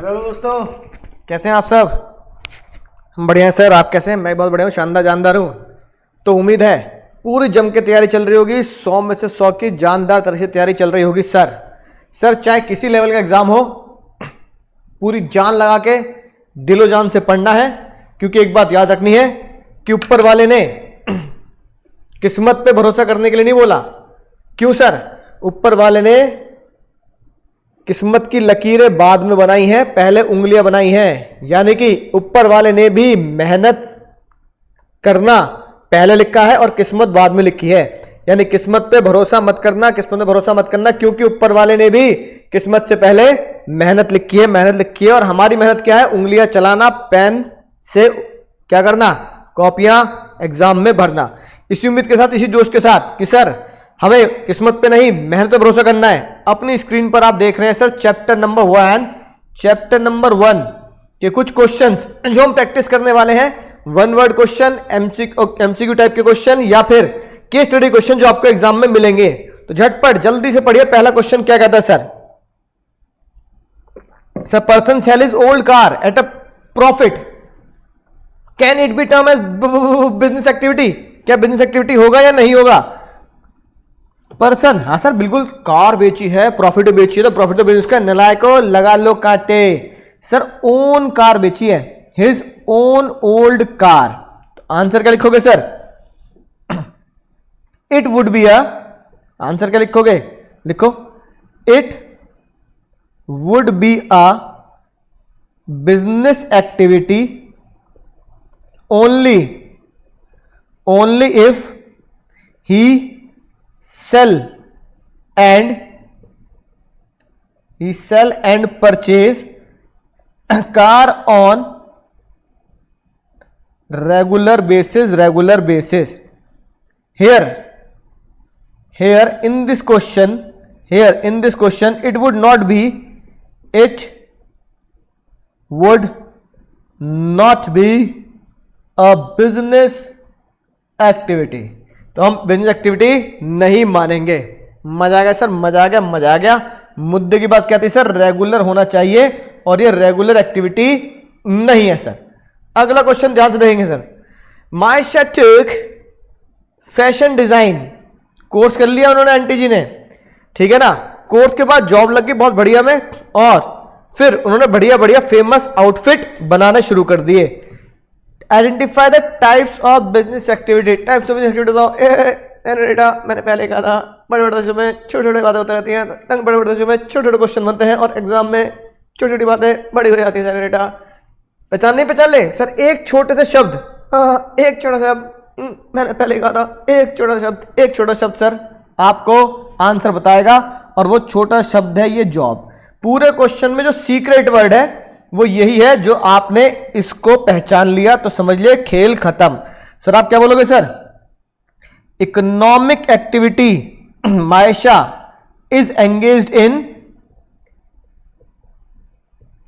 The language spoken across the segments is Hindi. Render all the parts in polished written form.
हेलो दोस्तों, कैसे हैं आप सब? हम बढ़िया हैं सर। आप कैसे हैं? मैं बहुत बढ़िया हूँ, शानदार जानदार हूँ। तो उम्मीद है पूरी जम के तैयारी चल रही होगी, 100 में से 100 की जानदार तरह से तैयारी चल रही होगी सर चाहे किसी लेवल का एग्जाम हो, पूरी जान लगा के दिलो जान से पढ़ना है। क्योंकि एक बात याद रखनी है कि ऊपर वाले ने किस्मत पे भरोसा करने के लिए नहीं बोला। क्यों सर? ऊपर वाले ने किस्मत की लकीरें बाद में बनाई हैं, पहले उंगलियां बनाई हैं। यानी कि ऊपर वाले ने भी मेहनत करना पहले लिखा है और किस्मत बाद में लिखी है। यानी किस्मत पे भरोसा मत करना, किस्मत पे भरोसा मत करना, क्योंकि ऊपर वाले ने भी किस्मत से पहले मेहनत लिखी है। और हमारी मेहनत क्या है? उंगलियां चलाना, पेन से क्या करना, कॉपियां एग्जाम में भरना। इसी उम्मीद के साथ, इसी जोश के साथ कि सर हमें किस्मत पे नहीं मेहनत पे भरोसा करना है। अपनी स्क्रीन पर आप देख रहे हैं सर चैप्टर नंबर 1 के कुछ क्वेश्चंस जो हम प्रैक्टिस करने वाले हैं। One word question, MCQ type के क्वेश्चन या फिर केस स्टडी क्वेश्चन जो आपको एग्जाम में मिलेंगे। तो झटपट जल्दी से पढ़िए। पहला क्वेश्चन क्या कहता है sir? Person sell is old car at a profit, can it be term as business activity? क्या बिजनेस एक्टिविटी होगा या नहीं होगा? पर्सन, हाँ सर बिल्कुल, कार बेची है, प्रॉफिट बेची है, तो प्रॉफिट तो बिजनेस का। नलायको लगा लो काटे। सर ओन कार बेची है, his own old car. Answer क्या लिखोगे sir? It would be a, answer क्या लिखोगे? लिखो it would be a business activity only if he sell and purchase car on regular basis. Here in this question it would not be a business activity. तो हम बिजनेस एक्टिविटी नहीं मानेंगे। मजा आ गया सर, मजा आ गया। मुद्दे की बात क्या थी सर? रेगुलर होना चाहिए और ये रेगुलर एक्टिविटी नहीं है सर। अगला क्वेश्चन ध्यान से देखेंगे सर। मायशा टुक फैशन डिजाइन कोर्स कर लिया उन्होंने, आंटी जी ने, ठीक है ना। कोर्स के बाद जॉब लग गई बहुत बढ़िया में, और फिर उन्होंने बढ़िया फेमस आउटफिट बनाने शुरू कर दिए। Identify the types of business activity. Types of business activity बताओ। बेटा मैंने पहले कहा था, बड़े देशों में छोटी बातें होती रहती हैं, बड़े देशों में छोटे क्वेश्चन बनते हैं और एग्जाम में छोटी बातें बड़ी हो जाती हैं। बेटा पहचान नहीं पहचान ले सर, एक छोटे से शब्द, एक छोटा शब्द, मैंने पहले कहा था, एक छोटा शब्द सर आपको आंसर बताएगा, और वो छोटा शब्द है ये जॉब। पूरे क्वेश्चन में जो सीक्रेट वर्ड है वो यही है। जो आपने इसको पहचान लिया तो समझ लिए खेल खत्म। सर आप क्या बोलोगे सर? इकोनॉमिक एक्टिविटी मायशा इज एंगेज्ड इन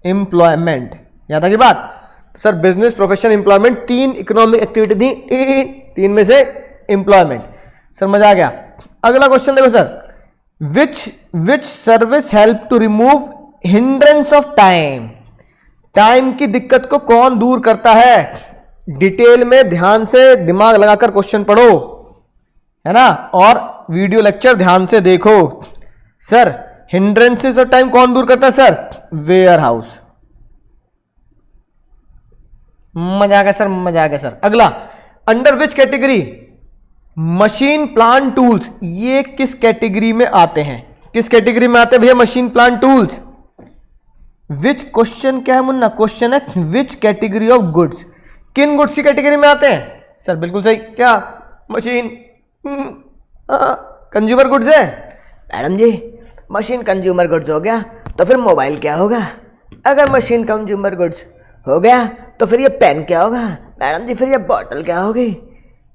एम्प्लॉयमेंट। यहां तक की बात sir. Business, profession, employment, 3 economic activity थी, 3 में से एम्प्लॉयमेंट। सर मजा आ गया। अगला क्वेश्चन देखो sir. Which service help to remove hindrance of time की दिक्कत को कौन दूर करता है? डिटेल में ध्यान से दिमाग लगाकर क्वेश्चन पढ़ो, है ना, और वीडियो लेक्चर ध्यान से देखो। सर हिंड्रेंसेस ऑफ टाइम कौन दूर करता है सर? Ware house. मजा आ गया सर। अगला, under which category machine plant tools, ये किस कैटेगरी में आते हैं? किस कैटेगरी में आते हैं भैया मशीन प्लांट टूल्स? विच, क्वेश्चन क्या है मुन्ना? क्वेश्चन है विच कैटेगरी ऑफ गुड्स, किन गुड्स की कैटेगरी में आते हैं? सर बिल्कुल सही। क्या मशीन कंज्यूमर गुड्स है? मैडम जी मशीन कंज्यूमर गुड्स हो गया तो फिर मोबाइल क्या होगा? अगर मशीन कंज्यूमर गुड्स हो गया तो फिर ये पेन क्या होगा? मैडम जी फिर ये बॉटल क्या होगी?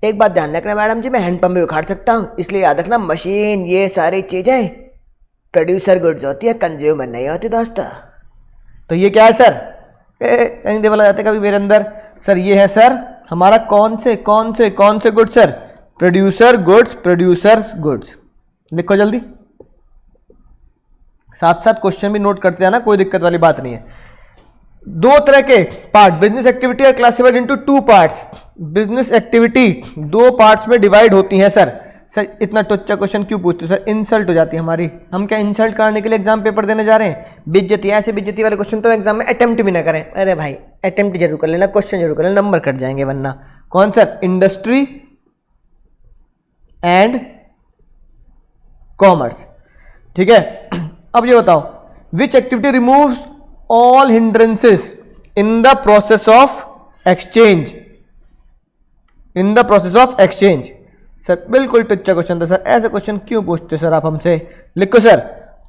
एक बात ध्यान रखना मैडम जी, मैं हैंडपंप भी उखाड़ सकता हूँ, इसलिए याद रखना मशीन ये सारी चीजें प्रोड्यूसर गुड्स होती है, कंज्यूमर नहीं होती दोस्तों। तो ये क्या है सर? कहीं देवला जाते कभी मेरे अंदर। सर ये है सर हमारा कौन से गुड्स सर? Producers goods. लिखो जल्दी, साथ साथ क्वेश्चन भी नोट करते जाना, कोई दिक्कत वाली बात नहीं है। दो तरह के part business activity are classified into two parts. Business activity दो पार्ट्स में डिवाइड होती है सर। सर इतना टुच्चा क्वेश्चन क्यों पूछते हो सर, इंसल्ट हो जाती है हमारी। हम क्या इंसल्ट कराने के लिए एग्जाम पेपर देने जा रहे हैं? बेइज्जती, ऐसे बेइज्जती वाले क्वेश्चन तो एग्जाम में अटेम्प्ट भी ना करें। अरे भाई अटेम्प्ट जरूर कर लेना, क्वेश्चन जरूर कर लेना, नंबर कट जाएंगे वरना। कौन सर? इंडस्ट्री एंड कॉमर्स, ठीक है। अब ये बताओ, which activity removes all hindrances in the process of exchange? In the process of exchange. Sir बिल्कुल टुच्चा क्वेश्चन था सर, ऐसे क्वेश्चन क्यों पूछते हो सर आप हमसे? लिखो sir,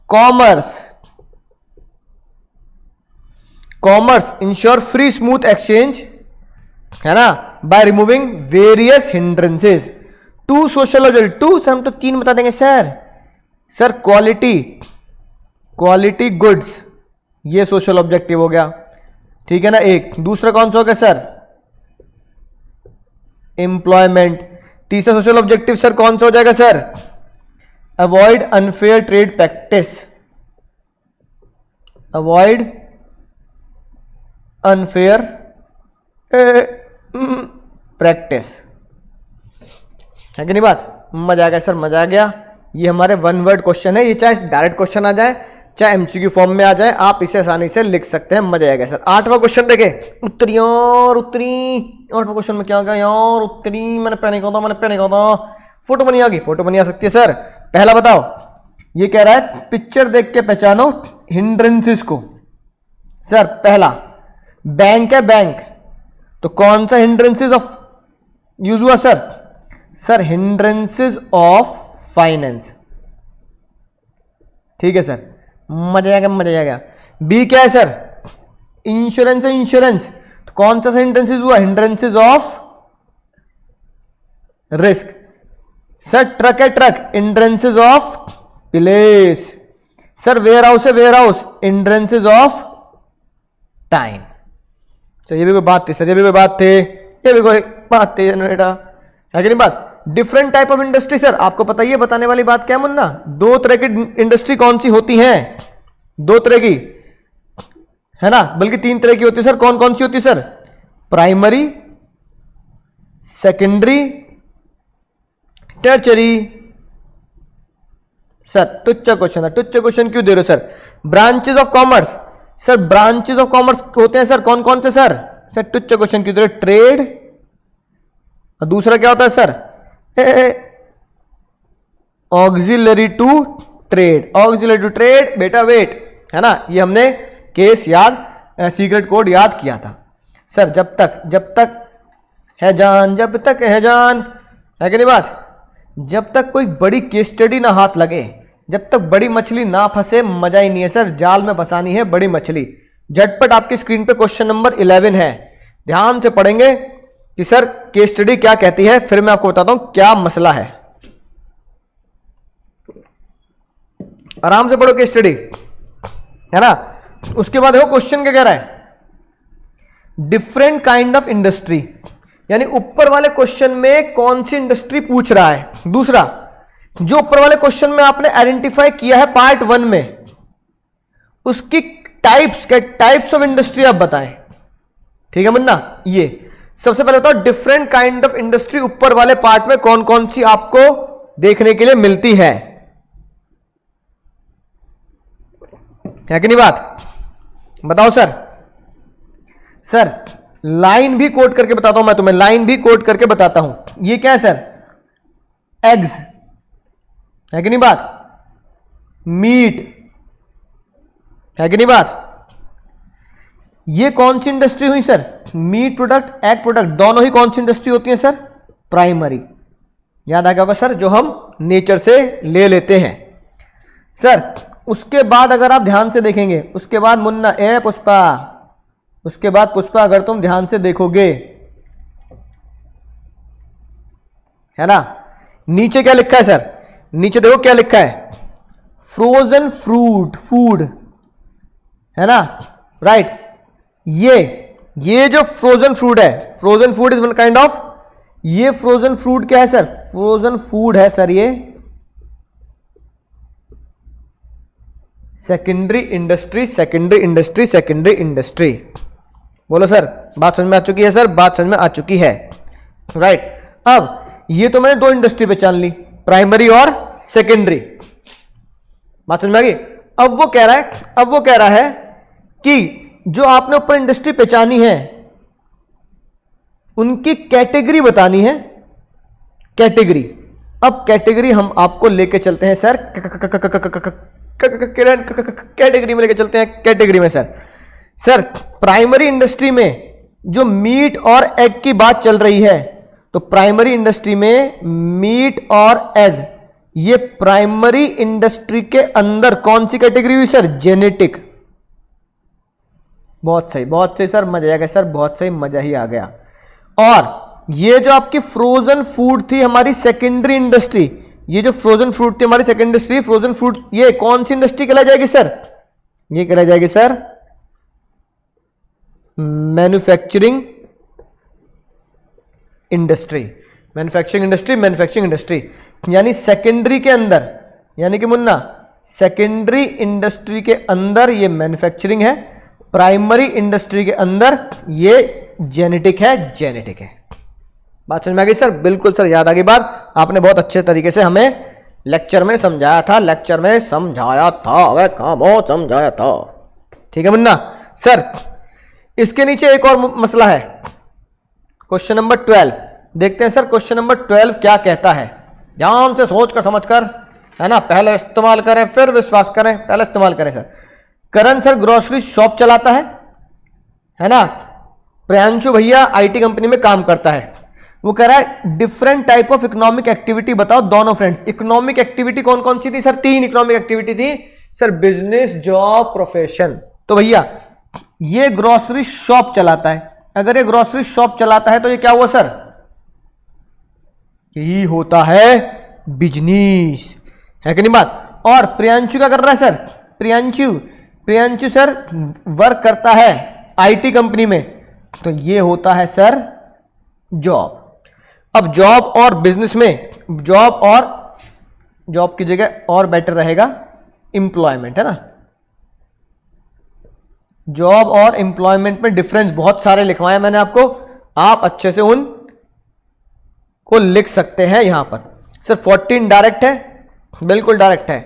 commerce commerce ensure free smooth exchange, है ना, by removing various hindrances to social objective. Two sir हम तो तीन बता देंगे sir. Sir quality, quality goods, ये सोशल ऑब्जेक्टिव हो गया, ठीक है ना। एक दूसरा कौन सा हो गया सर? एम्प्लॉयमेंट। तीसरा सोशल ऑब्जेक्टिव सर कौन सा हो जाएगा sir? Avoid unfair trade practice, avoid unfair practice, है कि नहीं बात? मजा आ गया सर, मजा आ गया। ये हमारे वन वर्ड क्वेश्चन है, ये चाहे डायरेक्ट क्वेश्चन आ जाए चाहे एमसीक्यू फॉर्म में आ जाए, आप इसे आसानी से लिख सकते हैं। मजा आएगा सर। आठवां क्वेश्चन देखे, उत्तरी और उत्तरी। आठवां क्वेश्चन में क्या आ गया यार? उत्तरी मैंने पहने कहा था, मैंने पहने कहा था। फोटो बनी आ गई, फोटो बनी आ सकती है सर। पहला बताओ, ये कह रहा है पिक्चर देख के पहचानो हिंड्रेंसेस को। सर पहला बैंक है, बैंक, तो कौन सा हिंड्रेंसेस ऑफ यूज हुआ sir? Sir hindrances of finance, ठीक है सर। मजा आएगा, मजा आएगा। बी क्या है सर? इंश्योरेंस है, इंश्योरेंस, तो कौन सा हिंड्रेंसेस हुआ? Hindrances of risk. Sir truck है, truck, hindrances of place. Sir warehouse है, warehouse, hindrances of time. Sir ये भी कोई बात थी सर, ये भी कोई बात थी, ये भी कोई बात थी जनरेटा, है कि नहीं बात? Different type of industry sir आपको पता ही है, बताने वाली बात क्या है मुन्ना? दो तरह की इंडस्ट्री कौन सी होती हैं? दो तरह की, है ना, बल्कि तीन तरह की होती है सर। कौन कौन सी होती है sir? Primary, secondary, tertiary. Sir टुच्चा क्वेश्चन है, टुच्चा क्वेश्चन क्यों दे रहे हो sir? Branches of commerce, sir branches of commerce होते हैं सर कौन कौन से सर? सर टुच्चा क्वेश्चन क्यों दे रहे हो? ट्रेड, और दूसरा क्या होता है sir? Auxiliary to trade. Auxiliary to trade बेटा वेट, है ना, ये हमने केस याद, सीक्रेट कोड याद किया था सर। जब तक है जान, जब तक है जान, है कि नहीं बात? जब तक कोई बड़ी केस स्टडी ना हाथ लगे, जब तक बड़ी मछली ना फंसे, मजा ही नहीं है सर। जाल में फंसानी है बड़ी मछली। झटपट आपकी स्क्रीन पे क्वेश्चन नंबर 11 है, ध्यान से पढ़ेंगे कि सर केस स्टडी क्या कहती है, फिर मैं आपको बताता हूं क्या मसला है। आराम से पढ़ो केस स्टडी, है ना। उसके बाद देखो क्वेश्चन क्या कह रहा है? डिफरेंट काइंड ऑफ इंडस्ट्री, यानी ऊपर वाले क्वेश्चन में कौन सी इंडस्ट्री पूछ रहा है। दूसरा, जो ऊपर वाले क्वेश्चन में आपने आइडेंटिफाई किया है पार्ट 1 में, उसकी टाइप्स ऑफ इंडस्ट्री आप बताएं, ठीक है मुन्ना। ये सबसे पहले बताओ, डिफरेंट काइंड ऑफ इंडस्ट्री ऊपर वाले पार्ट में कौन कौन सी आपको देखने के लिए मिलती है कि नहीं बात? बताओ सर। सर लाइन भी कोट करके बताता हूं मैं तुम्हें, लाइन भी कोट करके बताता हूं। ये क्या है सर? एग्स, है कि नहीं बात? मीट, है कि नहीं बात? ये कौन सी इंडस्ट्री हुई sir? Meat product, egg product, दोनों ही कौन सी इंडस्ट्री होती है सर? प्राइमरी। याद आ गया होगा सर, जो हम नेचर से ले लेते हैं सर। उसके बाद अगर आप ध्यान से देखेंगे, उसके बाद मुन्ना ए पुष्पा, उसके बाद पुष्पा अगर तुम ध्यान से देखोगे, है ना, नीचे क्या लिखा है सर? नीचे देखो क्या लिखा है? फ्रोजन फ्रूट, फूड, है ना, राइट। ये जो फ्रोजन फूड है, frozen food is one kind of, ये फ्रोजन फूड क्या है सर? फ्रोजन फूड है सर ये secondary industry, secondary industry, secondary industry. बोलो सर, बात समझ में आ चुकी है? सर बात समझ में आ चुकी है, राइट। अब ये तो मैंने दो इंडस्ट्री पहचान ली, प्राइमरी और सेकेंडरी। बात समझ में आ गई? अब वो कह रहा है कि जो आपने ऊपर इंडस्ट्री पहचानी है उनकी कैटेगरी बतानी है, कैटेगरी। अब कैटेगरी हम आपको लेके चलते हैं सर, कैटेगरी में लेके चलते हैं, कैटेगरी में सर प्राइमरी इंडस्ट्री में जो मीट और एग की बात चल रही है, तो प्राइमरी इंडस्ट्री में मीट और एग, ये प्राइमरी इंडस्ट्री के अंदर कौन सी कैटेगरी हुई सर? जेनेटिक। बहुत सही सर, मजा आ गया सर, बहुत सही, मजा ही आ गया। और ये जो आपकी फ्रोजन फूड थी हमारी सेकेंडरी इंडस्ट्री, ये जो फ्रोजन फूड थी हमारी सेकेंडरी इंडस्ट्री, फ्रोजन फूड, ये कौन सी इंडस्ट्री कहलाई जाएगी सर? ये कहलाई जाएगी sir manufacturing industry, manufacturing industry, manufacturing industry. यानी सेकेंडरी के अंदर, यानी कि मुन्ना सेकेंडरी इंडस्ट्री के अंदर ये मैन्युफैक्चरिंग है, प्राइमरी इंडस्ट्री के अंदर ये जेनेटिक है, जेनेटिक है। बात समझ में आ गई सर? बिल्कुल सर, याद आ गई बात, आपने बहुत अच्छे तरीके से हमें लेक्चर में समझाया था, लेक्चर में समझाया था, वह काम समझाया था। ठीक है मुन्ना सर। इसके नीचे एक और मसला है, क्वेश्चन नंबर 12 देखते हैं सर। क्वेश्चन नंबर 12 क्या कहता है? ध्यान से सोच कर समझ कर, है ना, पहले इस्तेमाल करें फिर विश्वास करें, पहले इस्तेमाल करें सर। करण सर ग्रोसरी शॉप चलाता है ना। प्रियांशु भैया आईटी कंपनी में काम करता है। वो कह रहा है different type of economic activity बताओ दोनों फ्रेंड्स। इकोनॉमिक एक्टिविटी कौन कौन सी थी सर? 3 इकोनॉमिक एक्टिविटी थी सर, बिजनेस, जॉब, प्रोफेशन। तो भैया ये ग्रोसरी शॉप चलाता है, अगर ये ग्रोसरी शॉप चलाता है तो ये क्या हुआ सर? यही होता है बिजनेस, है कि नहीं बात? और प्रियांशु क्या कर रहा है सर? प्रियांशु सर वर्क करता है आईटी कंपनी में, तो ये होता है सर जॉब। अब जॉब और बिजनेस में, जॉब की जगह और बेटर रहेगा एम्प्लॉयमेंट, है ना। जॉब और एम्प्लॉयमेंट में डिफरेंस बहुत सारे लिखवाए मैंने आपको, आप अच्छे से उन को लिख सकते हैं यहां पर। सर 14 डायरेक्ट है, बिल्कुल डायरेक्ट है।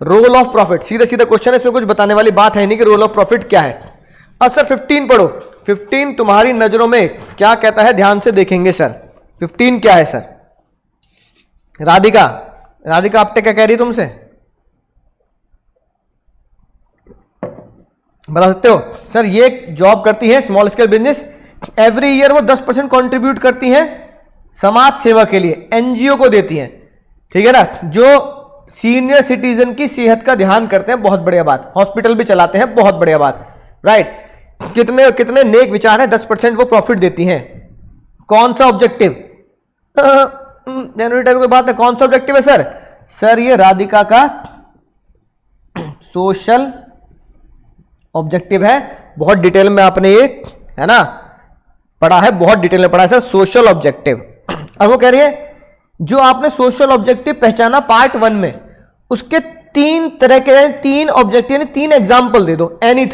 रोल ऑफ प्रॉफिट सीधा सीधा क्वेश्चन है, इसमें कुछ बताने वाली बात है नहीं कि रोल ऑफ प्रॉफिट क्या है। अब सर 15 पढ़ो, 15 तुम्हारी नजरों में क्या कहता है, ध्यान से देखेंगे सर। 15 क्या है सर? राधिका आप क्या कह रही है तुमसे, बता सकते हो? सर ये जॉब करती है, small scale business, every year वो 10% कंट्रीब्यूट करती हैं समाज सेवा के लिए, एनजीओ को देती हैं, ठीक है ना, जो सीनियर सिटीजन की सेहत का ध्यान करते हैं, बहुत बढ़िया बात। हॉस्पिटल भी चलाते हैं, बहुत बढ़िया बात, राइट। कितने कितने नेक विचार है, 10% वो प्रॉफिट देती हैं। कौन सा ऑब्जेक्टिव? जनवरी टाइप की बात है, कौन सा ऑब्जेक्टिव है सर? सर ये राधिका का सोशल ऑब्जेक्टिव है, बहुत डिटेल में आपने ये, है ना, पढ़ा है, बहुत डिटेल में पढ़ा है सर, सोशल ऑब्जेक्टिव। अब वो कह रही है जो आपने सोशल ऑब्जेक्टिव पहचाना पार्ट 1 में, उसके 3 तरह के 3 ऑब्जेक्टिव यानी 3 एग्जाम्पल दे दो। एनी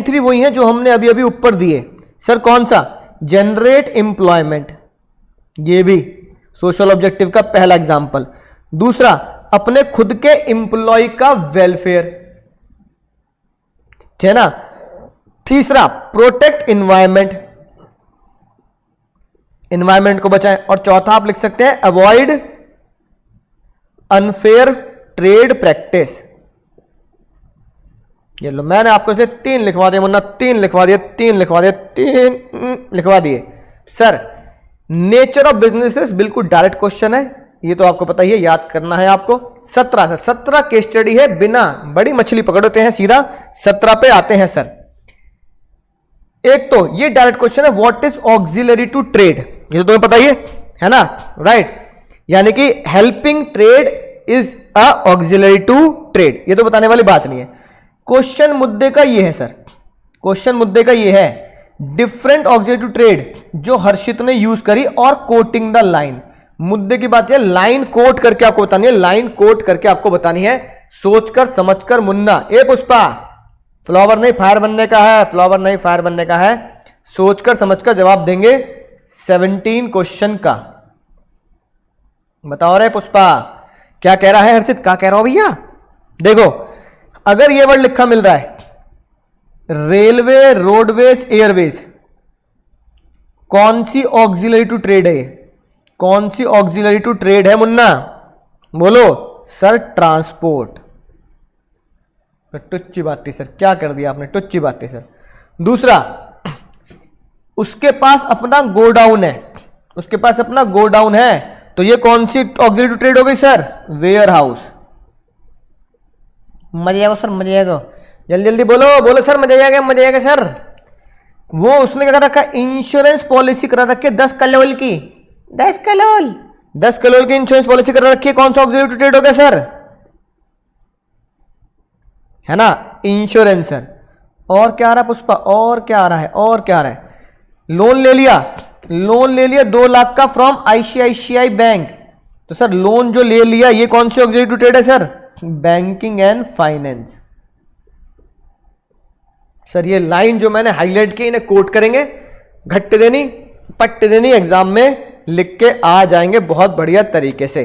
थ्री वही है जो हमने अभी अभी ऊपर दिए सर। कौन सा? जनरेट एम्प्लॉयमेंट, ये भी सोशल ऑब्जेक्टिव का पहला एग्जाम्पल। दूसरा, अपने खुद के एम्प्लॉय का वेलफेयर, है ना। तीसरा, प्रोटेक्ट एनवायरमेंट को बचाएं। और चौथा आप लिख सकते हैं अवॉइड अनफेयर ट्रेड प्रैक्टिस। ये लो, मैंने आपको इसमें 3 लिखवा दिए मुन्ना, 3 लिखवा दिए, 3 लिखवा दिए, 3 लिखवा दिए सर। नेचर ऑफ बिजनेसेस बिल्कुल डायरेक्ट क्वेश्चन है, ये तो आपको पता ही है, याद करना है आपको। 17 केस स्टडी है, बिना बड़ी मछली पकड़ते हैं, सीधा 17 पे आते हैं सर। एक तो ये डायरेक्ट क्वेश्चन है, what is auxiliary to trade, ये तो तुम्हें पता ही है ना, राइट। यानी कि helping trade is a auxiliary to trade, ये तो बताने वाली बात नहीं है। क्वेश्चन मुद्दे का ये है सर, क्वेश्चन मुद्दे का ये है डिफरेंट ऑक्सिलरी टू ट्रेड जो हर्षित ने यूज करी और कोटिंग द लाइन। मुद्दे की बात है, लाइन कोट करके आपको बतानी है, लाइन कोट करके आपको बतानी है सोचकर समझकर मुन्ना। ए पुष्पा, फ्लावर नहीं फायर बनने का है, फ्लावर नहीं फायर बनने का है। सोचकर समझकर जवाब देंगे 17 क्वेश्चन का। बताओ रे पुष्पा, क्या कह रहा है हर्षित, क्या कह रहा हो भैया? देखो, अगर ये वर्ड लिखा मिल रहा है रेलवे, रोडवेज, एयरवेज, कौन सी ऑक्सिलरी टू ट्रेड है? कौन सी ऑक्सिलरी टू ट्रेड है मुन्ना? बोलो सर, ट्रांसपोर्ट। टुच्ची बात थी सर, क्या कर दिया आपने, टुच्ची बात थी सर। दूसरा, उसके पास अपना गोडाउन है, उसके पास अपना गोडाउन है, तो ये कौन सी ऑक्सिलरी टू ट्रेड हो गई सर? Ware house. मजा आएगा सर, मजा आएगा, जल्दी जल्दी बोलो, बोलो सर, मजा आएगा, मजा आएगा सर। वो उसने क्या कर रखा? इंश्योरेंस पॉलिसी करा रखी है 10 कलोल की, 10 कलोल, 10 कलोल की इंश्योरेंस पॉलिसी करा रखी है। कौन सा ऑक्सिलरी टू ट्रेड हो गया सर? है ना, इंश्योरेंस सर। और क्या आ रहा है पुष्पा, और क्या आ रहा है, और क्या आ रहा है? लोन ले लिया, लोन ले लिया 2 लाख का फ्रॉम आईसीआईसीआई बैंक। तो सर लोन जो ले लिया ये कौन सी ऑक्सिलरी टू ट्रेड है sir? Banking and finance. Sir ये लाइन जो मैंने हाईलाइट की इन्हें कोट करेंगे, घट्ट देनी पट्ट देनी, एग्जाम में लिख के आ जाएंगे बहुत बढ़िया तरीके से,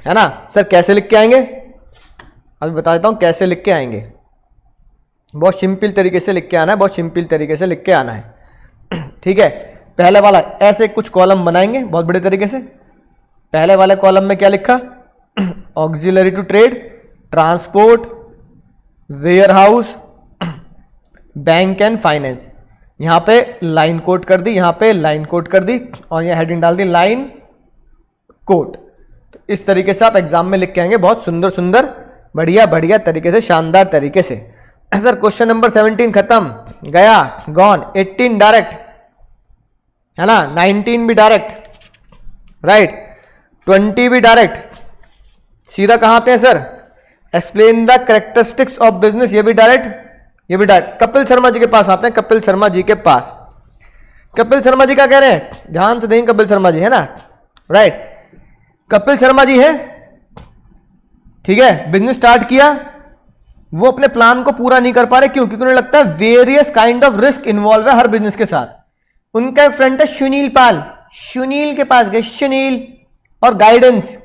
है ना सर? कैसे लिख के आएंगे अभी बता देता हूं, कैसे लिख के आएंगे। बहुत सिंपल तरीके से लिख के आना है, बहुत सिंपल तरीके से लिख के आना है। ठीक है, पहले वाला ऐसे कुछ कॉलम बनाएंगे बहुत बड़े तरीके से। पहले वाले कॉलम में क्या लिखा? Auxiliary to trade, transport, warehouse, bank and finance. यहां पे लाइन कोट कर दी, यहां पे लाइन कोट कर दी, और यहां हेडिंग डाल दी लाइन कोट। तो इस तरीके से आप एग्जाम में लिख के आएंगे बहुत सुंदर सुंदर, बढ़िया बढ़िया तरीके से, शानदार तरीके से। सर क्वेश्चन नंबर 17 खत्म, गया, गॉन। 18 डायरेक्ट, है ना, 19 भी डायरेक्ट, राइट, 20 भी डायरेक्ट। सीधा कहां आते हैं sir? Explain the characteristics of business, ये भी डायरेक्ट, ये भी डायरेक्ट। कपिल शर्मा जी के पास आते हैं, कपिल शर्मा जी के पास। कपिल शर्मा जी क्या कह रहे हैं, ध्यान से देंगे, कपिल शर्मा जी है ना, राइट। कपिल शर्मा जी है, ठीक है, बिजनेस स्टार्ट किया, वो अपने प्लान को पूरा नहीं कर पा रहे, क्यों? क्योंकि उन्हें लगता है various kind of risk involve है हर बिजनेस के साथ। उनका एक फ्रेंड है सुनील पाल, सुनील के पास गए, सुनील, और गाइडेंस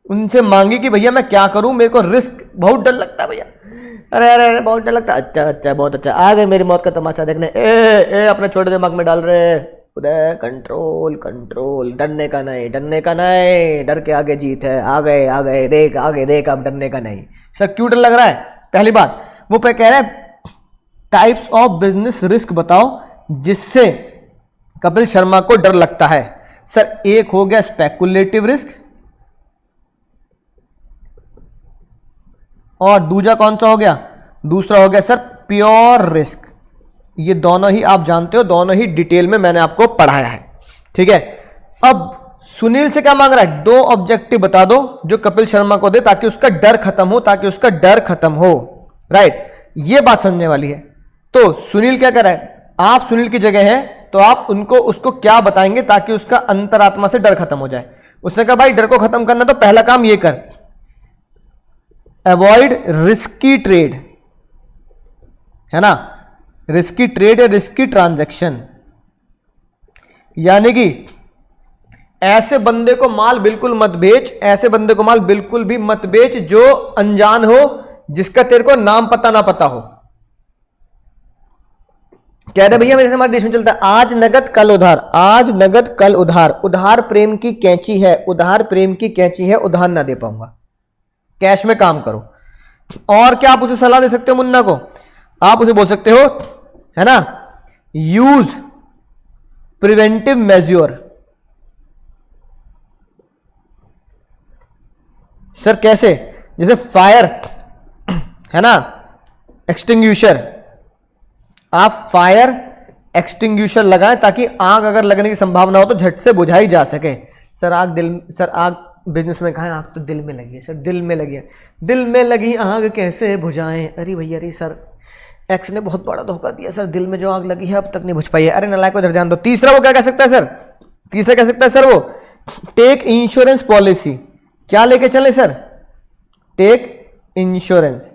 उनसे मांगी कि भैया मैं क्या करूं, मेरे को रिस्क बहुत डर लगता है भैया। अरे अरे अरे बहुत डर लगता है। अच्छा अच्छा, बहुत अच्छा, आ गए मेरी मौत का तमाशा देखने। ए अपने छोटे दिमाग में डाल रहे उदय, कंट्रोल कंट्रोल, डरने का नहीं, डरने का नहीं, डर के आगे जीत है। आ गए देख, आगे देख, अब डरने का नहीं। सर क्यों डर लग रहा है? पहली बात, वो पे कह रहे हैं टाइप्स ऑफ बिजनेस रिस्क बताओ जिससे कपिल शर्मा को डर लगता है। सर एक हो गया स्पेकुलेटिव रिस्क, और दूसरा कौन सा हो गया? दूसरा हो गया सर प्योर रिस्क। ये दोनों ही आप जानते हो, दोनों ही डिटेल में मैंने आपको पढ़ाया है, ठीक है। अब सुनील से क्या मांग रहा है? 2 ऑब्जेक्टिव बता दो जो कपिल शर्मा को दे ताकि उसका डर खत्म हो, ताकि उसका डर खत्म हो, राइट। ये बात समझने वाली है। तो सुनील क्या कर रहा है? आप सुनील की जगह है तो आप उसको क्या बताएंगे ताकि उसका अंतरात्मा से डर खत्म हो जाए। उसने कहा भाई डर को खत्म करना तो पहला काम ये कर, अवॉइड रिस्की ट्रेड, है ना, रिस्की ट्रेड या रिस्की ट्रांजैक्शन। यानी कि ऐसे बंदे को माल बिल्कुल मत बेच, ऐसे बंदे को माल बिल्कुल भी मत बेच जो अनजान हो, जिसका तेरे को नाम पता ना पता हो। कह रहे भैया मेरे हमारे देश में चलता है आज नगद कल उधार, आज नगद कल उधार, उधार प्रेम की कैंची है, उधार प्रेम की कैंची है, उधार ना दे पाऊंगा, कैश में काम करो। और क्या आप उसे सलाह दे सकते हो मुन्ना को? आप उसे बोल सकते हो, है ना, यूज प्रिवेंटिव मेजर। सर कैसे? जैसे फायर, है ना, एक्सटिंग्विशर, आप फायर एक्सटिंग्विशर लगाएं ताकि आग अगर लगने की संभावना हो तो झट से बुझाई जा सके। सर आग बिजनेस में कहा है, आग तो दिल में लगी है। सर दिल में लगी है, दिल में लगी आग कैसे बुझाएं? अरे भैया अरे सर एक्स ने बहुत बड़ा धोखा दिया सर, दिल में जो आग लगी है अब तक नहीं बुझ पाई है। अरे नालायक को इधर ध्यान दो। तीसरा वो क्या कह सकता है सर? तीसरा कह सकता है सर वो टेक इंश्योरेंस पॉलिसी। क्या लेके चले सर? टेक इंश्योरेंस,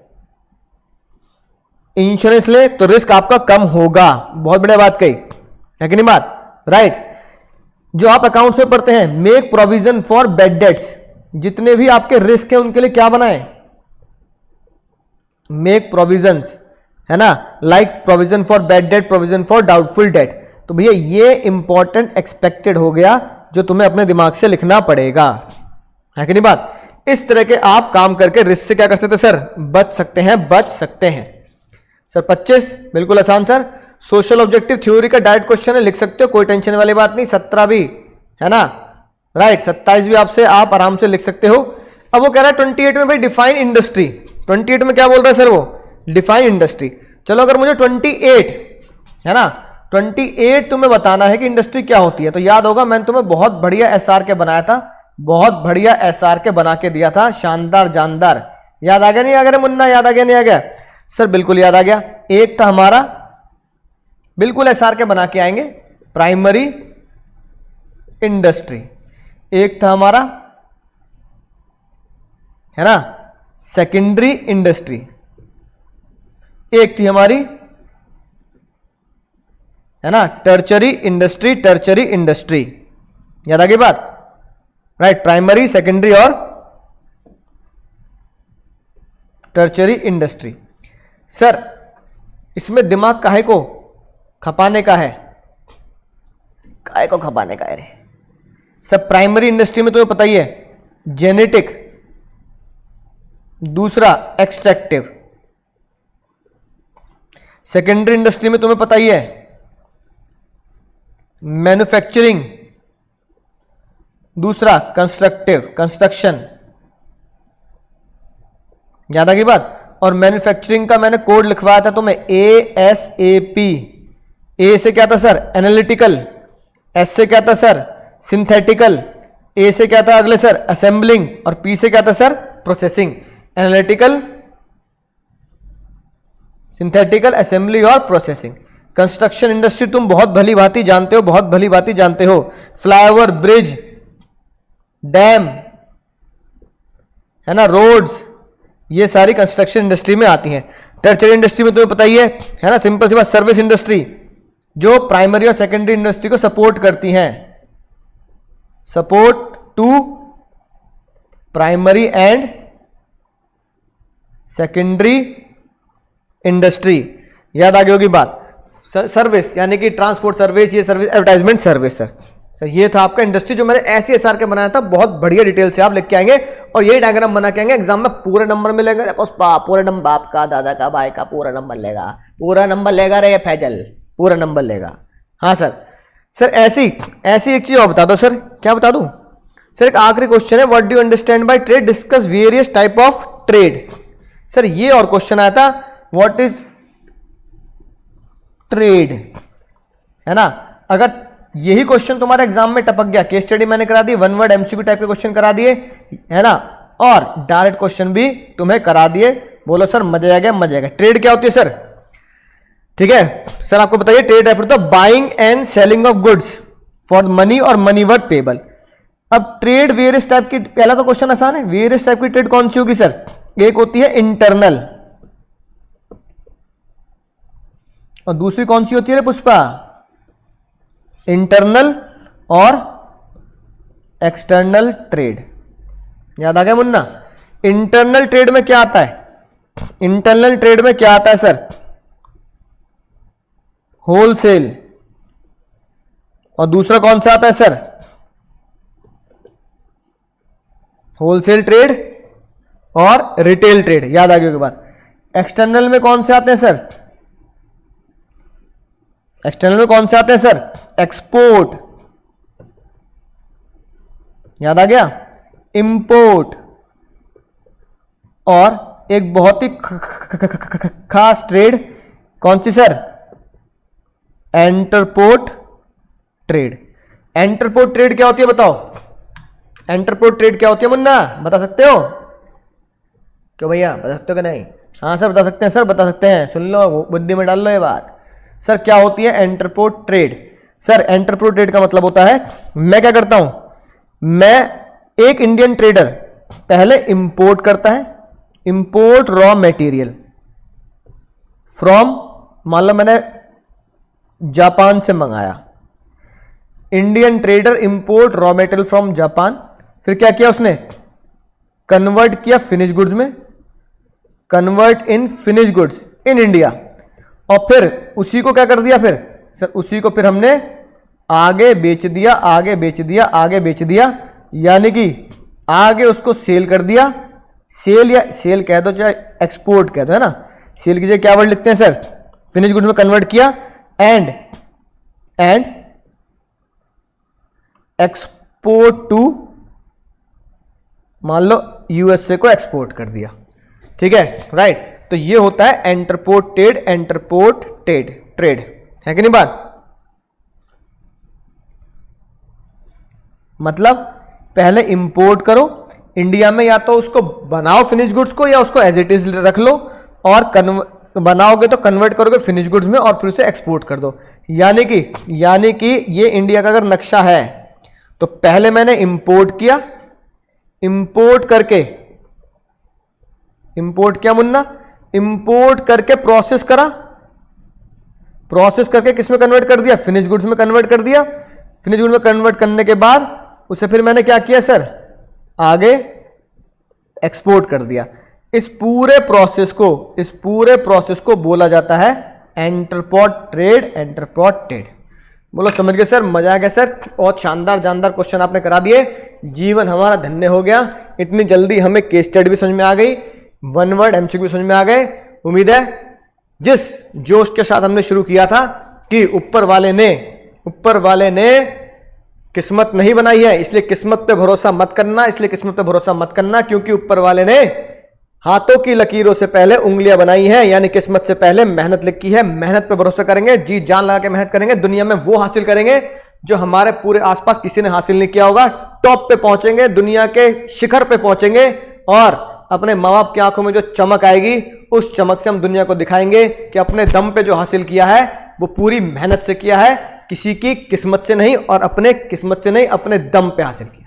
इंश्योरेंस ले तो रिस्क आपका कम होगा। बहुत बढ़िया बात कही है कि नहीं बात, राइट। जो आप अकाउंट्स में पढ़ते हैं, make provision for bad debts, जितने भी आपके रिस्क हैं उनके लिए क्या बनाए, मेक प्रोविजंस, है ना, like provision for bad debt, provision for doubtful debt. तो भैया ये इंपॉर्टेंट एक्सपेक्टेड हो गया जो तुम्हें अपने दिमाग से लिखना पड़ेगा, है कि नहीं बात। इस तरह के आप काम करके रिस्क से क्या कर सकते सर, बच सकते हैं, बच सकते हैं सर। 25 बिल्कुल आसान सर। सोशल ऑब्जेक्टिव थ्योरी का डायरेक्ट क्वेश्चन है, लिख सकते हो, कोई टेंशन वाली बात नहीं। 17 भी है ना, राइट। 27 भी आपसे आप आराम से लिख सकते हो। अब वो कह रहा है 28 में भाई डिफाइन इंडस्ट्री। 28 में क्या बोल रहा है सर वो, डिफाइन इंडस्ट्री। चलो अगर मुझे 28 है ना, 28 तुम्हें बताना है कि इंडस्ट्री क्या होती है, तो याद होगा मैंने तुम्हें बहुत बढ़िया एसआर के बनाया था, बहुत बढ़िया एसआर के बना के दिया था, शानदार जानदार। याद आ गया नहीं आ गया मुन्ना, याद आ गया नहीं आ गया सर, बिल्कुल याद आ गया। एक था हमारा, बिल्कुल एसआर के बना के आएंगे, प्राइमरी इंडस्ट्री। एक था हमारा, है ना, सेकेंडरी इंडस्ट्री। एक थी हमारी, है ना, टर्चरी इंडस्ट्री, टर्चरी इंडस्ट्री। याद आ गई बात, राइट। प्राइमरी, सेकेंडरी और टर्चरी इंडस्ट्री। सर इसमें दिमाग काहे को खपाने का है, काय को खपाने का है रे। सब प्राइमरी इंडस्ट्री में तुम्हें पता ही है, जेनेटिक, दूसरा एक्सट्रैक्टिव। सेकेंडरी इंडस्ट्री में तुम्हें पता ही है, मैन्युफैक्चरिंग, दूसरा कंस्ट्रक्टिव, कंस्ट्रक्शन। याद आ गई बात। और मैन्युफैक्चरिंग का मैंने कोड लिखवाया था तुम्हें, ASAP। ए से क्या था सर, एनालिटिकल। एस से क्या था सर, सिंथेटिकल। ए से क्या था अगले सर, असेंबलिंग। और पी से क्या था sir, processing. Analytical, synthetical, assembly और प्रोसेसिंग। कंस्ट्रक्शन इंडस्ट्री तुम बहुत भली भांति जानते हो, बहुत भली भांति जानते हो। फ्लाईओवर, ब्रिज, डैम, है ना, रोड्स, ये सारी कंस्ट्रक्शन इंडस्ट्री में आती हैं। टर्चरी इंडस्ट्री में तुम्हें पता ही है ना, सिंपल सी बात, सर्विस इंडस्ट्री जो प्राइमरी और सेकेंडरी इंडस्ट्री को सपोर्ट करती हैं, support to primary and secondary industry. याद आ गई होगी बात। सर्विस यानी कि ट्रांसपोर्ट सर्विस, ये सर्विस, एडवर्टाइजमेंट सर्विस। सर ये था आपका इंडस्ट्री जो मैंने ऐसे एसआर के बनाया था, बहुत बढ़िया डिटेल से आप लिख के आएंगे और यही डायग्राम बना के आएंगे। एग्जाम में पूरे नंबर मिलेगा, पूरा नंबर, बाप का, दादा का, भाई का पूरा नंबर लेगा, पूरा नंबर लेगा रे फैजल, पूरा नंबर लेगा। हाँ सर। सर ऐसी एक चीज और बता दो सर, क्या बता दूं सर, एक आखिरी क्वेश्चन है, what do you understand by trade, discuss various type of trade. Sir ये और क्वेश्चन आया था, व्हाट इज ट्रेड, है ना। अगर यही क्वेश्चन तुम्हारे एग्जाम में टपक गया, केस स्टडी मैंने करा दी, वन वर्ड एमसीक्यू टाइप के क्वेश्चन करा दिए, है ना, और डायरेक्ट क्वेश्चन भी तुम्हें करा दिए, बोलो सर मजा आ गया, मजा आ गया। ट्रेड क्या होती है सर, ठीक है सर, आपको बताइए। Trade refer to buying and selling of goods for money और मनी वर्थ पेबल। अब ट्रेड वेरियस टाइप की, पहला तो क्वेश्चन आसान है, वेरियस टाइप की ट्रेड कौन सी होगी सर, एक होती है इंटरनल और दूसरी कौन सी होती है रे पुष्पा, इंटरनल और एक्सटर्नल ट्रेड। याद आ गया मुन्ना। इंटरनल ट्रेड में क्या आता है, इंटरनल ट्रेड में क्या आता है सर, होलसेल। और दूसरा कौन सा आता है सर, होलसेल ट्रेड और रिटेल ट्रेड। याद आ गया के बाद। एक्सटर्नल में कौन से आते हैं सर, एक्सटर्नल में कौन से आते हैं सर, एक्सपोर्ट। याद आ गया, इंपोर्ट। और एक बहुत ही खास ट्रेड कौन सी सर, एंटरपोर्ट ट्रेड। एंटरपोर्ट ट्रेड क्या होती है बताओ, एंटरपोर्ट ट्रेड क्या होती है मुन्ना, बता सकते हो क्यों भैया, बता सकते हो कि नहीं। हाँ सर बता सकते हैं, सर बता सकते हैं, सुन लो बुद्धि में डाल लो ये बात। सर क्या होती है एंटरपोर्ट ट्रेड। सर एंटरपोर्ट ट्रेड का मतलब होता है, मैं क्या करता हूं, मैं एक इंडियन ट्रेडर पहले इंपोर्ट करता है, इंपोर्ट रॉ मटेरियल फ्रॉम, मान लो मैंने जापान से मंगाया, Indian trader import raw material from Japan, फिर क्या किया उसने, कन्वर्ट किया फिनिश गुड्स में, convert in finish goods in India, और फिर उसी को क्या कर दिया, फिर सर उसी को फिर हमने आगे बेच दिया, आगे बेच दिया, आगे बेच दिया, यानी कि आगे उसको सेल कर दिया। सेल या सेल कह दो चाहे एक्सपोर्ट कह दो, है ना, सेल की जगह क्या वर्ड लिखते हैं सर, फिनिश गुड्स में कन्वर्ट किया, एंड एक्सपोर्ट टू, मान लो यूएसए को एक्सपोर्ट कर दिया, ठीक है, राइट। तो ये होता है एंटरपोर्टेड, एंटरपोर्टेड ट्रेड, है कि नहीं बात। मतलब पहले इंपोर्ट करो इंडिया में, या तो उसको बनाओ फिनिश गुड्स को, या उसको एज इट इज रख लो, और बनाओगे तो कन्वर्ट करोगे फिनिश गुड्स में, और फिर उसे एक्सपोर्ट कर दो। यानी कि ये इंडिया का अगर नक्शा है तो पहले मैंने इंपोर्ट किया, इंपोर्ट किया मुन्ना, इंपोर्ट करके प्रोसेस करा, प्रोसेस करके किस में कन्वर्ट कर दिया, फिनिश गुड्स में कन्वर्ट कर दिया। फिनिश गुड्स में कन्वर्ट करने के बाद उसे फिर मैंने क्या किया सर, आगे एक्सपोर्ट कर दिया। इस पूरे प्रोसेस को बोला जाता है एंटरपोर्टेड। बोलो समझ गए सर, मजा आ गया सर, बहुत शानदार जानदार क्वेश्चन आपने करा दिए, जीवन हमारा धन्य हो गया। इतनी जल्दी हमें केस स्टडी भी समझ में आ गई, वन वर्ड एमसीक्यू भी समझ में आ गए। उम्मीद है जिस जोश के साथ हमने शुरू किया था कि ऊपर वाले ने किस्मत नहीं बनाई है, इसलिए किस्मत पे भरोसा मत करना, क्योंकि ऊपर वाले ने हाथों की लकीरों से पहले उंगलियां बनाई है, यानी किस्मत से पहले मेहनत लिखी है। मेहनत पे भरोसा करेंगे, जी जान लगा के मेहनत करेंगे, दुनिया में वो हासिल करेंगे जो हमारे पूरे आसपास किसी ने हासिल नहीं किया होगा। टॉप पे पहुंचेंगे, दुनिया के शिखर पे पहुंचेंगे, और अपने माँ बाप की आंखों में जो चमक आएगी, उस चमक से हम दुनिया को दिखाएंगे कि अपने दम पे जो हासिल किया है वो पूरी मेहनत से किया है, किसी की किस्मत से नहीं, और अपने किस्मत से नहीं, अपने दम पे हासिल किया।